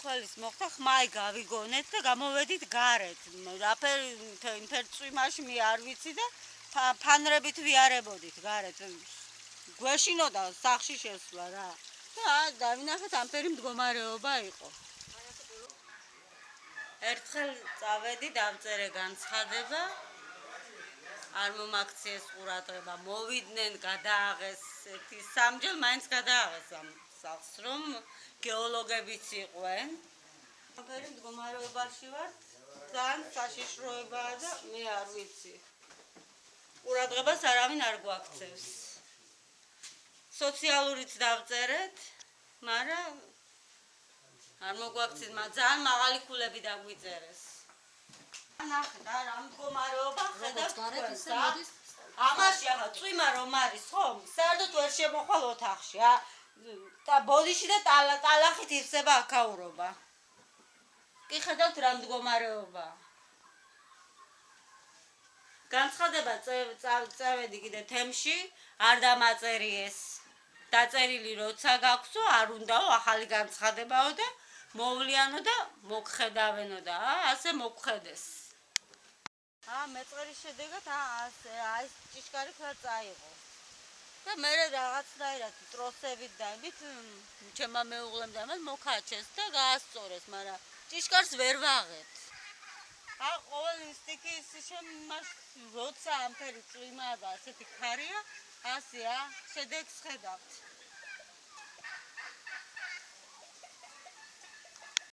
ხელის მოხდა ხმაი გავიგონეთ და გამოვედით გარეთ. იმ ფერწვიმაში მე არ ვიცი და ფანრებით ვიარებოდით გარეთ. გვეშინოდა სახში შესვლა რა. და დავინახეთ ამფერი მდგომარეობა იყო. ერთხელ წავედი, დავწერე განცხადება. არ მომაქციეს ყურადღება, მოვიდნენ, გადააღეს, სამჯერ მაინც გადააღეს ამ სახლს, რომ გეოლოგებიც იყვენ. ამფერი მდგომარეობაში ვარ, ძალიან საშიშროებაა და მე არ ვიცი. ყურადღებას არავინ არ გვაქცევს. სოციალურიც დავწერეთ, მაგრამ არ მოგვაქცევს, ძალიან მაღალი ქულები დაგვიწერეს. ნახეთ, რა მდგომარეობა ხედავთ თქვენს, ამაში ახლა წვიმა რომ არის, ხო? საერთოდ ვერ შემოხვალ ოთახში, და ბოდიში და ტალახით ივსება აქაურობა. კი ხედავთ რა მდგომარეობა. განცხადება წავედი კიდე თემში, არ დამაწერიეს. დაწერილი როცა გაქვსო, არ უნდაო ახალი განცხადებაო და მოვლიანო და მოგხედავენო და ასე მოგხედეს. მეწყერის შედეგად აი ჭიშკარი ქლა წაიღო. და მე რაღაცნაირად ტროსებით და იმით ჩემმა მეუღლემ და ამას მოკაჩეს და გაასწორეს, მაგრამ ჭიშკარს ვერ ვაღებთ. ყოველ ინსტინქტის შემას როცა ამფერი წვიმა და ასეთი ქარია, ასეა, შედეგს ხედავთ.